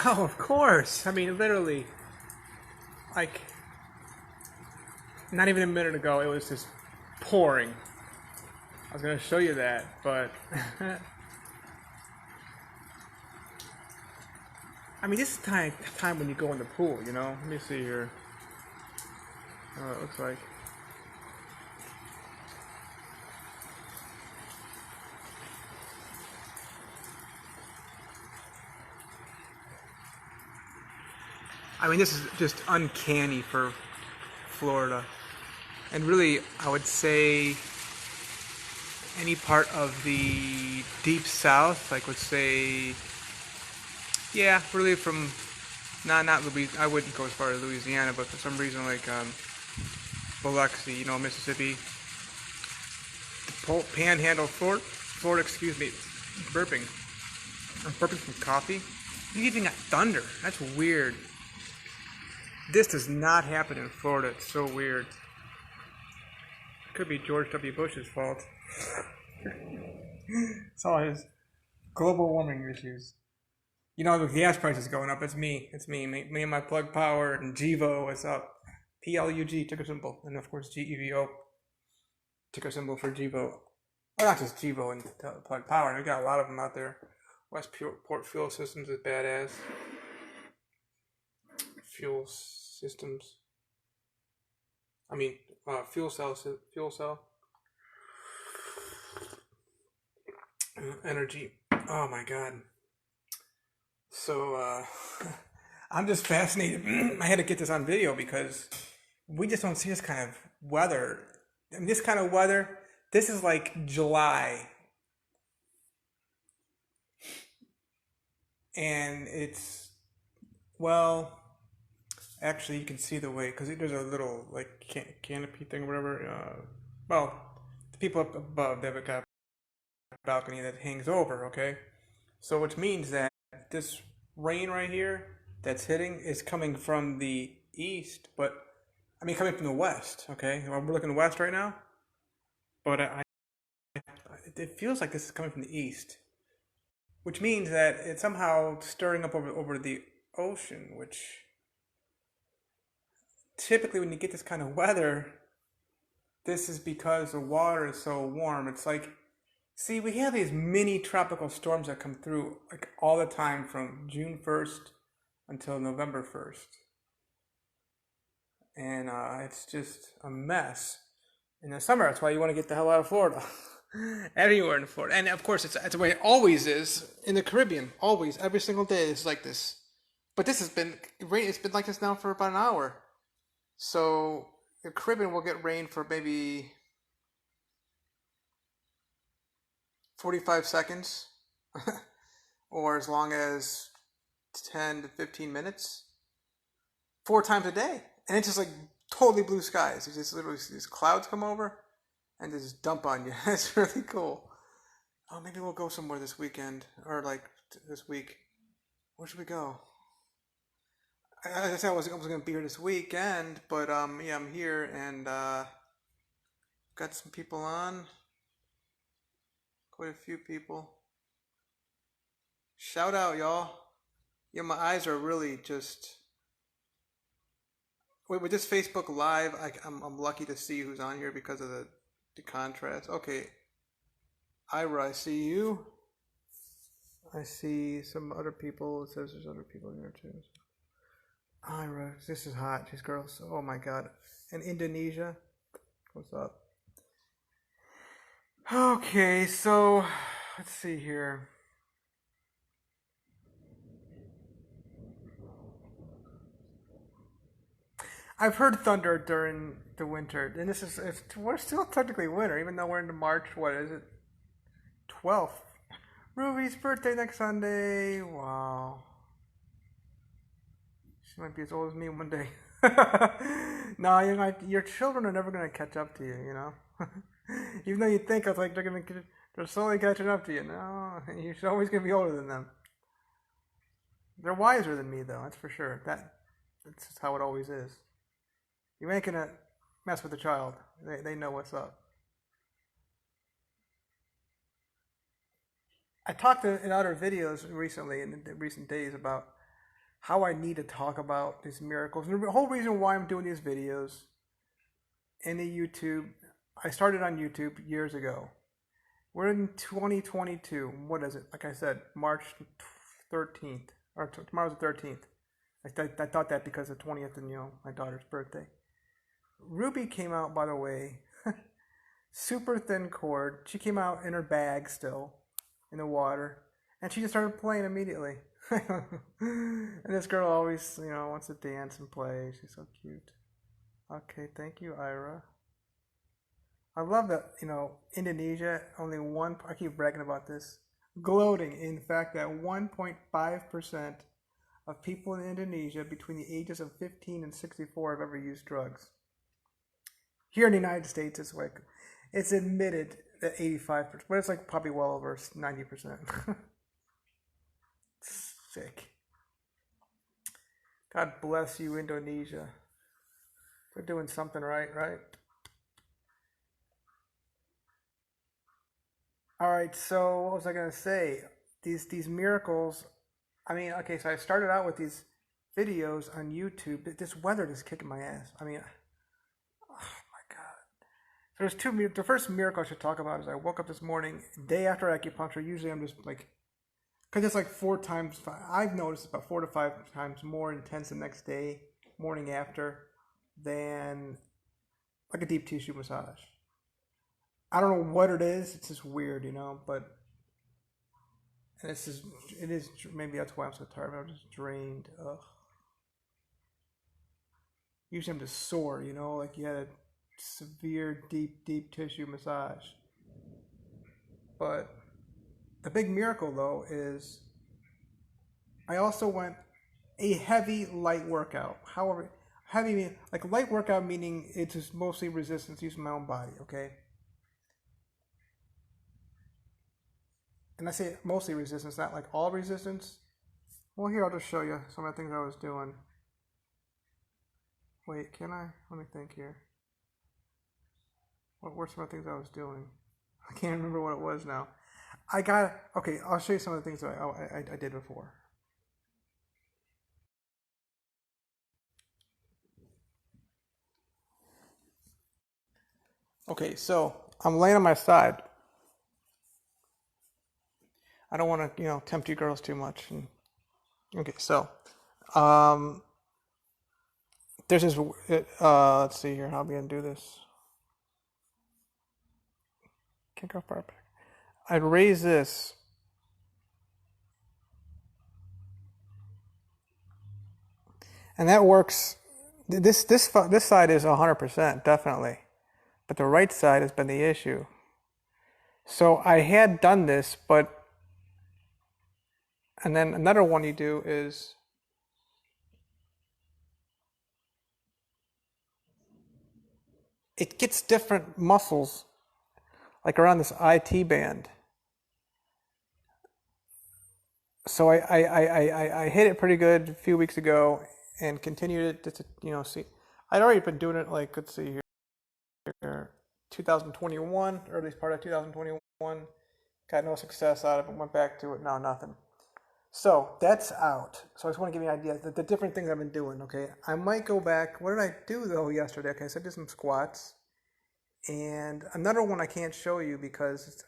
Oh, of course. I mean, literally, like, not even a minute ago, it was just pouring. I was going to show you that, but I mean, this is time when you go in the pool, you know? Let me see here. Oh, it looks like. I mean, this is just uncanny for Florida. And really, I would say any part of the deep south, like, would say, yeah, really from, not Louisiana, I wouldn't go as far as Louisiana, but for some reason, like, Biloxi, you know, Mississippi, the Panhandle, Florida, excuse me, burping. I'm burping from coffee. You even got thunder. That's weird. This does not happen in Florida. It's so weird. It could be George W. Bush's fault. It's all his global warming issues. You know, the gas price is going up. It's me. It's me. Me and my Plug Power and Gevo. What's up? PLUG, ticker symbol. And of course, GEVO, ticker symbol for Gevo. Well, not just Gevo and Plug Power. We got a lot of them out there. Westport Fuel Systems is badass. Fuel systems. I mean, fuel cell. Energy. Oh my god. So, I'm just fascinated. I had to get this on video because we just don't see this kind of weather. I mean, this kind of weather, this is like July. And it's, well, actually, you can see the way, because there's a little, like, canopy thing or whatever. Well, the people up above, they have a balcony that hangs over, okay? So, which means that this rain right here that's hitting is coming from the east, but, I mean, coming from the west, okay? We're looking west right now, but it feels like this is coming from the east, which means that it's somehow stirring up over the ocean, which typically when you get this kind of weather, this is because the water is so warm. It's like, see, we have these mini tropical storms that come through like all the time from June 1st until November 1st. And it's just a mess. In the summer, that's why you want to get the hell out of Florida. Everywhere in Florida. And of course, it's the way it always is in the Caribbean. Always, every single day, it's like this. But this has been rain. It's been like this now for about an hour. So the Caribbean will get rain for maybe 45 seconds, or as long as 10 to 15 minutes, 4 times a day. And it's just like totally blue skies. It's just literally these clouds come over and just dump on you. It's really cool. Oh, maybe we'll go somewhere this weekend, or like this week. Where should we go? I said I was going to be here this weekend, but yeah, I'm here and got some people on. Quite a few people. Shout out, y'all. Yeah, my eyes are really just. Wait, with this Facebook Live, I'm lucky to see who's on here because of the contrast. Okay, Ira, I see you. I see some other people. It says there's other people here too. Ira, this is hot. These girls. Oh my god. And Indonesia. What's up? Okay, so let's see here. I've heard thunder during the winter, and we're still technically winter, even though we're into March. What is it? 12th. Ruby's birthday next Sunday. Wow. She might be as old as me one day. No, your children are never gonna catch up to you. You know, even though you think it's like they're slowly catching up to you. No, you're always gonna be older than them. They're wiser than me, though. That's for sure. That's just how it always is. You ain't gonna mess with a child. They know what's up. I talked in other videos recently in the recent days about how I need to talk about these miracles. And the whole reason why I'm doing these videos in the YouTube, I started on YouTube years ago. We're in 2022. What is it? Like I said, March 13th, or tomorrow's the 13th. I thought that because the 20th and my daughter's birthday. Ruby came out, by the way, super thin cord. She came out in her bag still, in the water, and she just started playing immediately. And this girl always, wants to dance and play. She's so cute. Okay, thank you, Ira. I love that, Indonesia, only one, I keep bragging about this, gloating in the fact that 1.5% of people in Indonesia between the ages of 15 and 64 have ever used drugs. Here in the United States, it's admitted that 85%, but it's like probably well over 90%. Sick. God bless you, Indonesia. We're doing something right, right? All right, so what was I gonna say? These miracles. I mean, okay, so I started out with these videos on YouTube. This weather is kicking my ass. I mean, oh my God. So there's two. The first miracle I should talk about is I woke up this morning, day after acupuncture. Usually I'm just like, because it's like 4 times. I've noticed about 4 to 5 times more intense the next day, morning after, than like a deep tissue massage. I don't know what it is. It's just weird, but and it's just it is maybe that's why I'm so tired. I'm just drained. Ugh. Usually I'm just sore, like you had a severe deep tissue massage. But the big miracle though is I also went a heavy light workout. However, heavy like light workout meaning it's just mostly resistance using my own body, okay? And I say mostly resistance, not like all resistance. Well, here, I'll just show you some of the things I was doing. Wait, can I? Let me think here. What were some of the things I was doing? I can't remember what it was now. Okay, I'll show you some of the things that I did before. Okay, so I'm laying on my side. I don't want to, tempt you girls too much. Okay, so um, there's this. Let's see here. How am I gonna do this? Can't go far back. I'd raise this. And that works. This side is 100% definitely, but the right side has been the issue. So I had done this, and then another one you do is it gets different muscles, like around this IT band. So I hit it pretty good a few weeks ago and continued it to see. I'd already been doing it like let's see here, 2021, early part of 2021. Got no success out of it. Went back to it. No, nothing. So that's out. So I just want to give you an idea the different things I've been doing. Okay, I might go back. What did I do though yesterday? Okay, so I did some squats, and another one I can't show you because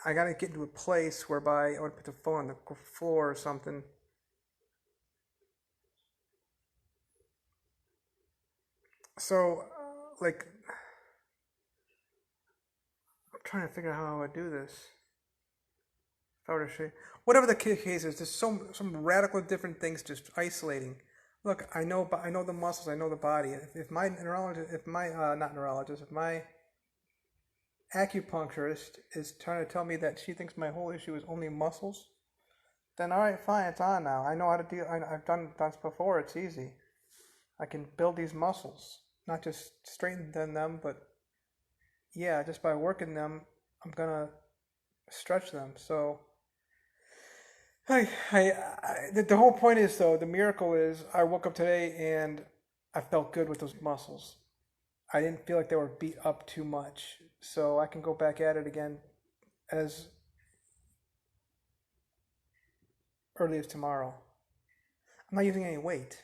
I gotta get into a place whereby I would put the phone on the floor or something. So, like, I'm trying to figure out how I would do this. If I were to show you, whatever the case is, there's some radical different things just isolating. Look, I know the muscles, I know the body. If my neurologist, if my not neurologist, if my acupuncturist is trying to tell me that she thinks my whole issue is only muscles, then all right, fine, it's on now. I know how to deal. I've done this before. It's easy. I can build these muscles, not just strengthen them, but yeah, just by working them, I'm gonna stretch them. So, the whole point is though, the miracle is I woke up today and I felt good with those muscles. I didn't feel like they were beat up too much, so I can go back at it again as early as tomorrow. I'm not using any weight.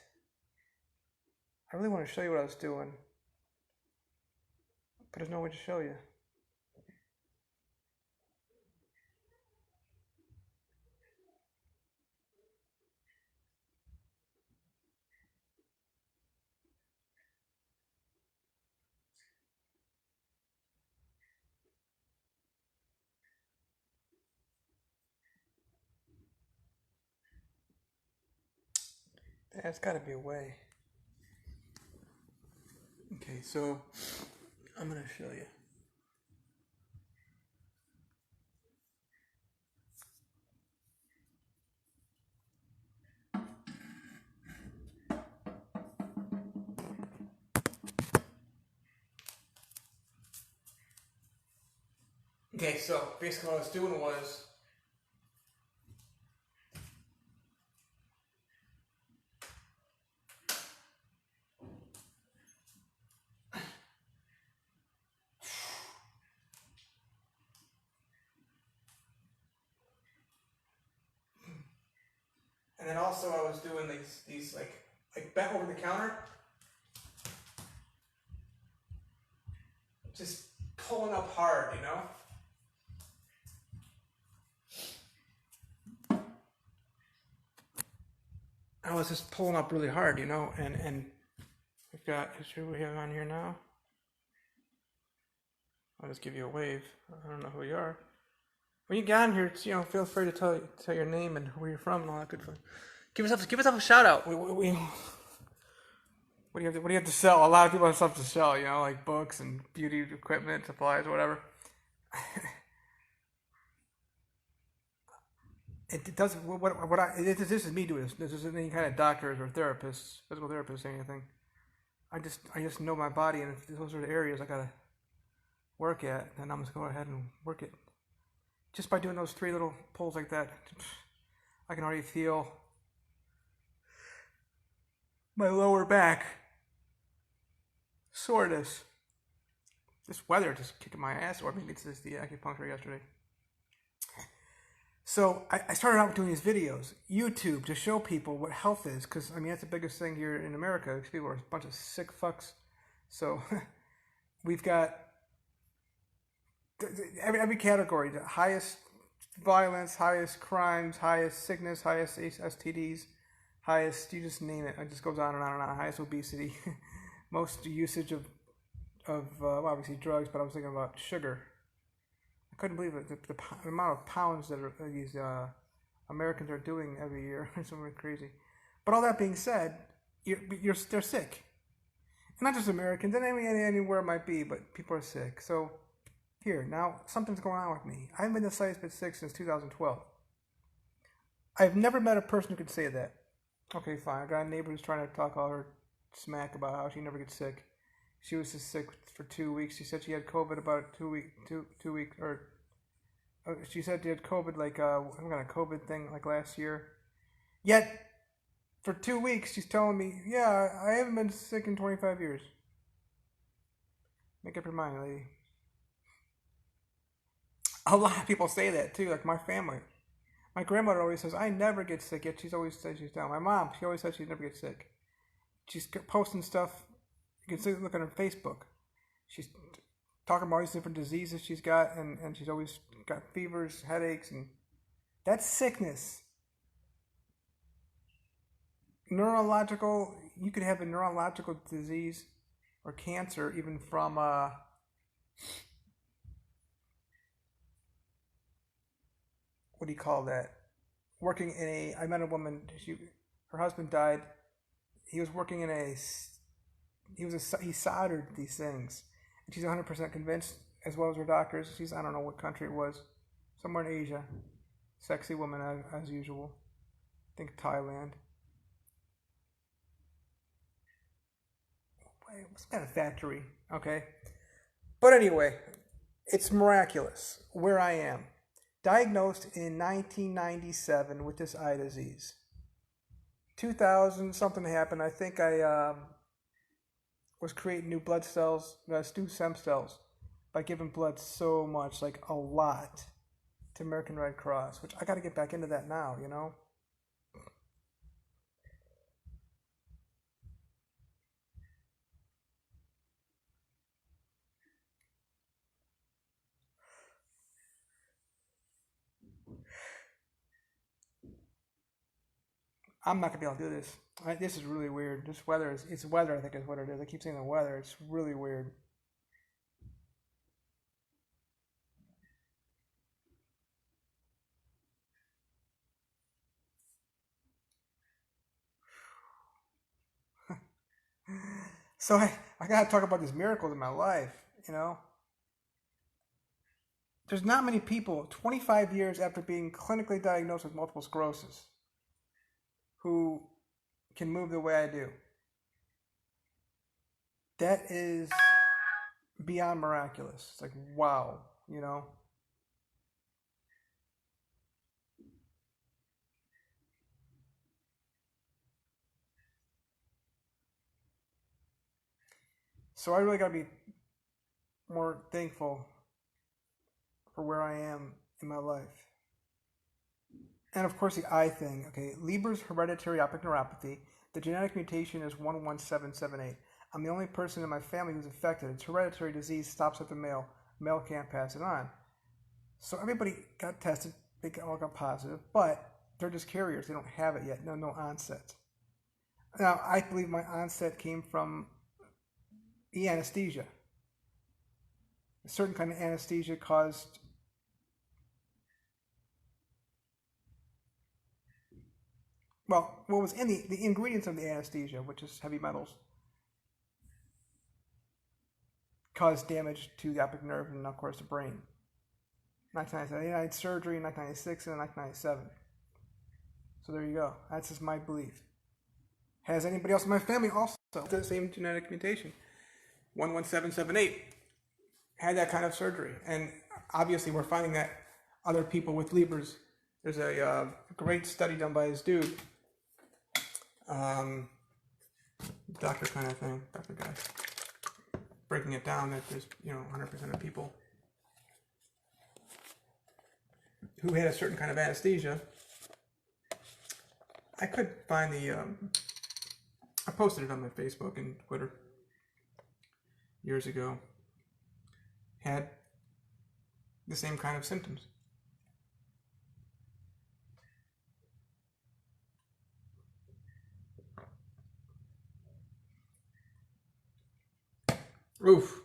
I really want to show you what I was doing, but there's no way to show you. There's got to be a way. Okay, so I'm going to show you. Okay, so basically what I was doing was, and then also I was doing these like bent over the counter, just pulling up hard, you know. I was just pulling up really hard, you know, and we've got, who we have on here now? I'll just give you a wave. I don't know who you are. When you get on here, you know, feel free to tell your name and where you're from and all that good fun. Give yourself a shout out. What do you have to sell? A lot of people have stuff to sell, you know, like books and beauty equipment, supplies, whatever. It doesn't. This is me doing this. This isn't any kind of doctors or therapists, physical therapists, or anything. I just know my body, and if those are the areas I gotta work at, then I'm just go ahead and work it. Just by doing those 3 little pulls like that, I can already feel my lower back soreness. This weather just kicking my ass, or maybe it's just the acupuncture yesterday. So I started out doing these videos, YouTube, to show people what health is, because I mean that's the biggest thing here in America. People are a bunch of sick fucks. So we've got every category: the highest violence, highest crimes, highest sickness, highest STDs, highest, you just name it. It just goes on and on and on. Highest obesity, most usage of well, obviously drugs, but I was thinking about sugar. I couldn't believe it, the amount of pounds that these Americans are doing every year. It's something crazy. But all that being said, they're sick. And not just Americans, and anywhere it might be, but people are sick. So here, now something's going on with me. I haven't been the slightest bit sick since 2012. I've never met a person who could say that. Okay, fine. I got a neighbor who's trying to talk all her smack about how she never gets sick. She was just sick for 2 weeks. She said she had COVID about 2 weeks, or she said she had COVID like some kind of COVID thing like last year. Yet for 2 weeks she's telling me, yeah, I haven't been sick in 25 years. Make up your mind, lady. A lot of people say that too, like my family. My grandmother always says I never get sick. Yet she's always said she's down. My mom, she always says she never gets sick. She's posting stuff. You can see, look at her Facebook. She's talking about all these different diseases she's got, and she's always got fevers, headaches, and that's sickness. Neurological, you could have a neurological disease or cancer even from what do you call that? Working in a, I met a woman, her husband died. He was working in a, he soldered these things. And she's 100% convinced, as well as her doctors. She's, I don't know what country it was, somewhere in Asia. Sexy woman as usual. I think Thailand. Some kind of factory, okay? But anyway, it's miraculous where I am. Diagnosed in 1997 with this eye disease. 2000 something happened. I think I was creating new blood cells, new stem cells, by giving blood so much, like a lot, to American Red Cross, which I got to get back into that now, you know. I'm not gonna be able to do this. This is really weird. This weather is it's weather. I think is what it is. I keep saying the weather. It's really weird. So I gotta talk about these miracles in my life. You know, there's not many people 25 years after being clinically diagnosed with multiple sclerosis who can move the way I do. That is beyond miraculous. It's like wow. You know. So I really gotta be more thankful for where I am in my life. And of course, the eye thing. Okay, Leber's hereditary optic neuropathy. The genetic mutation is 11778. I'm the only person in my family who's affected. It's hereditary disease, stops at the male. Male can't pass it on. So everybody got tested. They all got positive, but they're just carriers. They don't have it yet. No onset. Now, I believe my onset came from anesthesia. A certain kind of anesthesia caused, well, what was in the ingredients of the anesthesia, which is heavy metals, caused damage to the optic nerve and, of course, the brain. 1997. I had surgery in 1996 and 1997. So there you go. That's just my belief. Has anybody else in my family also the same genetic mutation? 11778 had that kind of surgery. And obviously we're finding that other people with Leber's, there's a great study done by this dude, doctor kind of thing, doctor guy, breaking it down that there's 100% of people who had a certain kind of anesthesia. I could find I posted it on my Facebook and Twitter years ago, had the same kind of symptoms. Oof.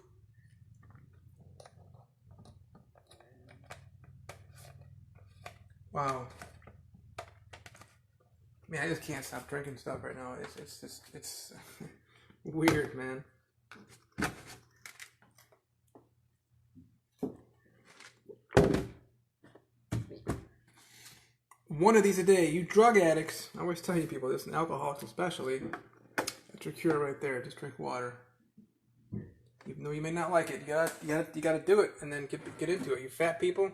Wow. Man, I just can't stop drinking stuff right now. It's weird, man. One of these a day. You drug addicts, I always tell you people this, and alcoholics especially, that's your cure right there. Just drink water. Even though you may not like it, you gotta do it, and then get into it. You fat people.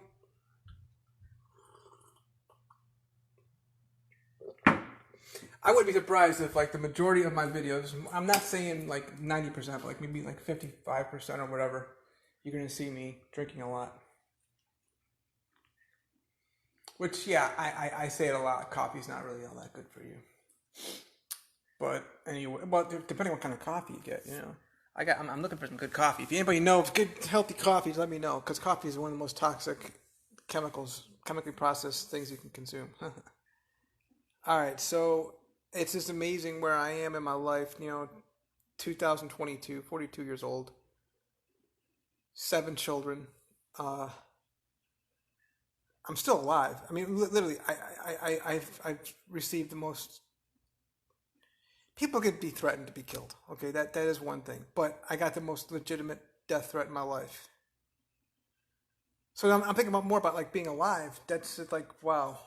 I wouldn't be surprised if like the majority of my videos, I'm not saying like 90%, but like maybe like 55% or whatever, you're gonna see me drinking a lot. Which, yeah, I say it a lot. Coffee's not really all that good for you. But anyway, well, depending what kind of coffee you get, I'm looking for some good coffee. If anybody knows good healthy coffees, let me know, because coffee is one of the most toxic chemically processed things you can consume. All right, so it's just amazing where I am in my life. 2022, 42 years old, 7 children. I'm still alive. I mean, literally, I've received the most. People could be threatened to be killed. Okay, that is one thing. But I got the most legitimate death threat in my life. So I'm thinking more about like being alive. That's just like wow.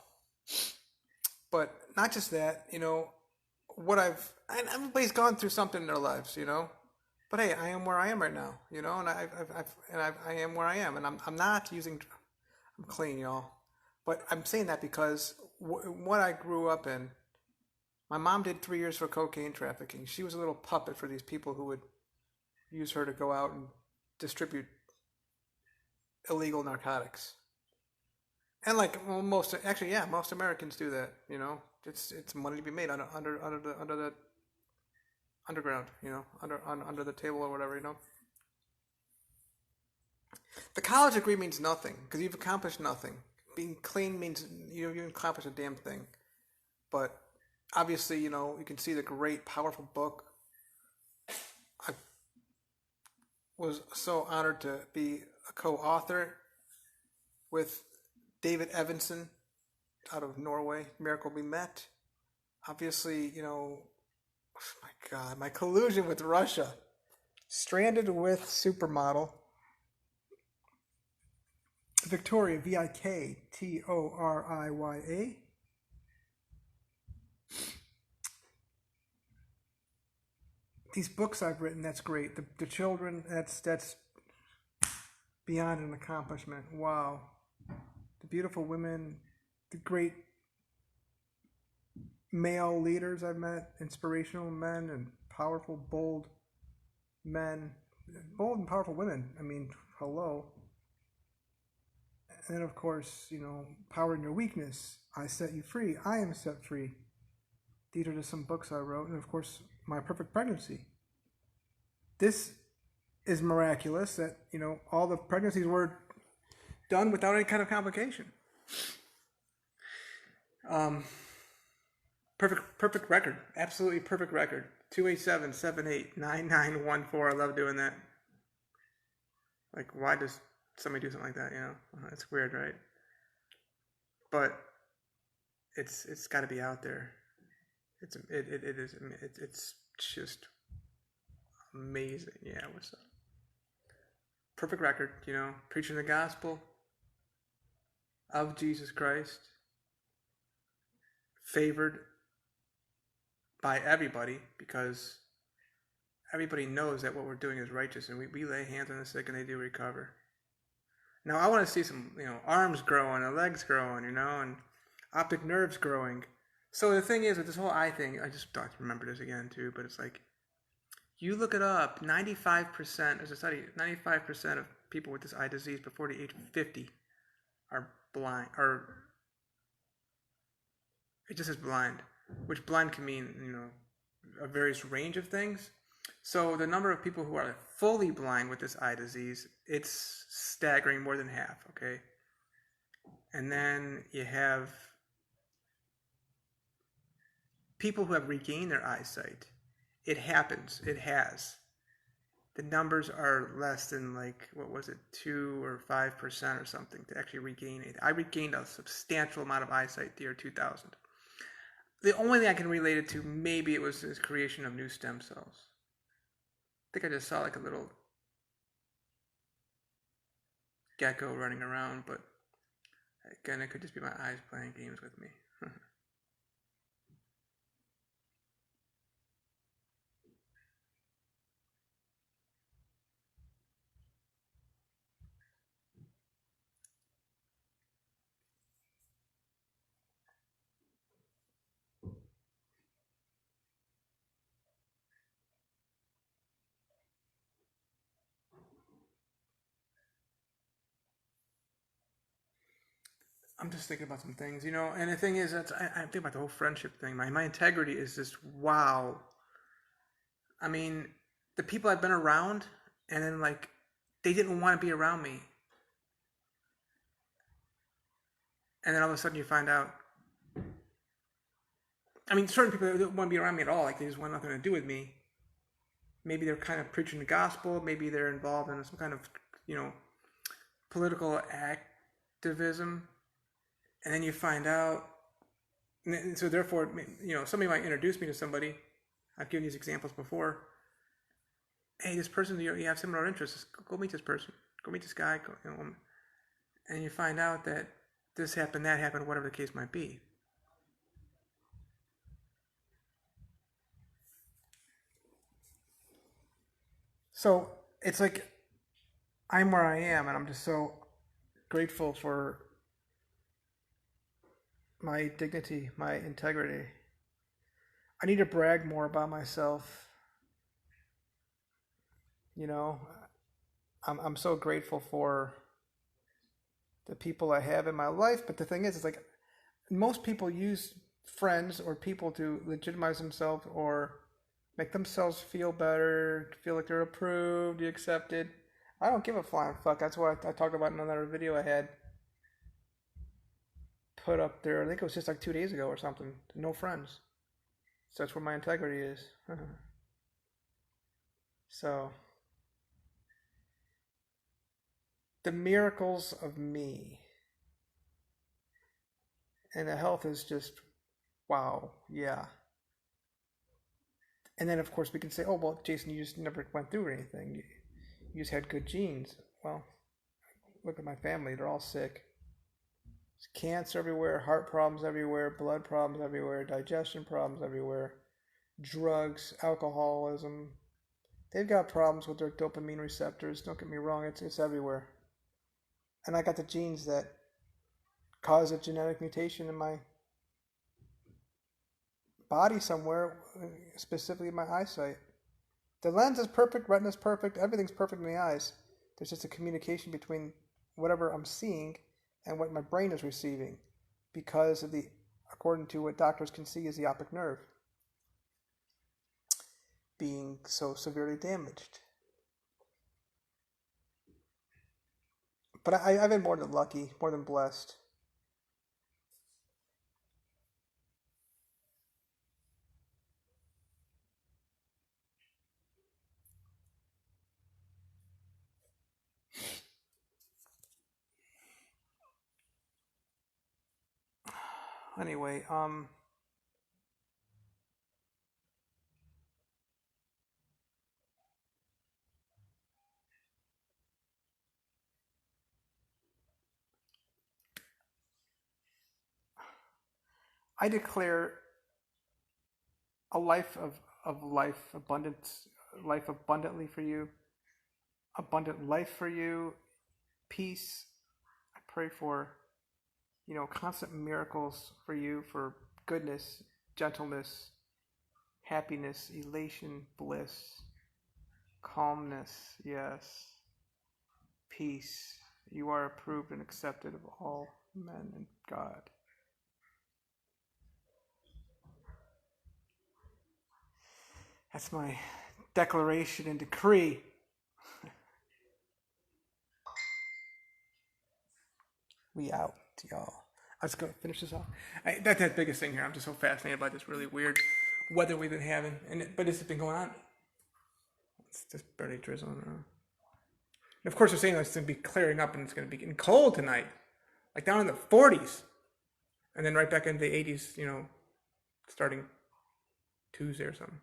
But not just that. And everybody's gone through something in their lives. But hey, I am where I am right now. And I am where I am, and I'm not using. I'm clean, y'all. But I'm saying that because what I grew up in, my mom did 3 years for cocaine trafficking. She was a little puppet for these people who would use her to go out and distribute illegal narcotics. And like most Americans do that. It's money to be made under the underground. Under the table or whatever. The college degree means nothing because you've accomplished nothing. Being clean means you accomplished a damn thing. But Obviously, you can see the great, powerful book. I was so honored to be a co-author with David Evanson out of Norway. Miracle We Met. Obviously, oh my God, my collusion with Russia. Stranded with Supermodel. Victoria, Viktoriya. These books I've written, that's great. The children, that's beyond an accomplishment. Wow. The beautiful women, the great male leaders I've met, inspirational men and powerful, bold men, bold and powerful women. I mean, hello. And then, of course, power in your weakness. I set you free. I am set free. These are just some books I wrote. And, of course, My Perfect Pregnancy. This is miraculous that, all the pregnancies were done without any kind of complication. Perfect record. Absolutely perfect record. 287-78-9914. I love doing that. Like, why does somebody do something like that, It's weird, right? But it's got to be out there. It is. It's just amazing. Yeah, what's up? Perfect record, preaching the gospel of Jesus Christ, favored by everybody because everybody knows that what we're doing is righteous, and we lay hands on the sick and they do recover. Now I want to see some, arms growing and legs growing, and optic nerves growing. So the thing is with this whole eye thing, I just thought to remember this again too, but it's like, you look it up, 95%, as a study, 95% of people with this eye disease before the age of 50 are blind, or it just says blind, which blind can mean, a various range of things. So the number of people who are fully blind with this eye disease, it's staggering, more than half, okay? And then you have people who have regained their eyesight. It happens. It has. The numbers are less than 2 or 5% or something to actually regain it. I regained a substantial amount of eyesight the year 2000. The only thing I can relate it to, maybe it was this creation of new stem cells. I think I just saw a little gecko running around, but again, it could just be my eyes playing games with me. I'm just thinking about some things, and the thing is, I think about the whole friendship thing. My integrity is just, wow. I mean, the people I've been around, and then they didn't want to be around me. And then all of a sudden you find out, I mean, certain people don't want to be around me at all. They just want nothing to do with me. Maybe they're kind of preaching the gospel. Maybe they're involved in some kind of, political activism. And then you find out, and so therefore, somebody might introduce me to somebody. I've given these examples before. Hey, this person, you have similar interests. Go meet this person. Go meet this guy. And you find out that this happened, that happened, whatever the case might be. So it's like I'm where I am, and I'm just so grateful for my dignity, my integrity. I need to brag more about myself. I'm so grateful for the people I have in my life, but the thing is, it's most people use friends or people to legitimize themselves or make themselves feel better, feel like they're approved, accepted. I don't give a flying fuck. That's what I talked about in another video I had put up there. I think it was just 2 days ago or something. No friends. So that's where my integrity is. So the miracles of me and the health is just wow, yeah. And then of course we can say, oh well, Jason, you just never went through anything. You just had good genes. Well, look at my family; they're all sick. There's cancer everywhere, heart problems everywhere, blood problems everywhere, digestion problems everywhere, drugs, alcoholism. They've got problems with their dopamine receptors. Don't get me wrong; it's everywhere. And I got the genes that cause a genetic mutation in my body somewhere, specifically my eyesight. The lens is perfect, retina's perfect, everything's perfect in the eyes. There's just a communication between whatever I'm seeing and what my brain is receiving because of according to what doctors can see, is the optic nerve being so severely damaged. But I've been more than lucky, more than blessed. Anyway, I declare a of life abundance, life abundantly for you, abundant life for you, peace. I pray for, constant miracles for you, for goodness, gentleness, happiness, elation, bliss, calmness, yes, peace. You are approved and accepted of all men and God. That's my declaration and decree. We out, y'all. I was going to finish this off. That's the biggest thing here. I'm just so fascinated by this really weird weather we've been having, but this has been going on. It's just barely drizzling around. And of course, they're saying it's going to be clearing up and it's going to be getting cold tonight, like down in the 40s, and then right back into the 80s. Starting Tuesday or something.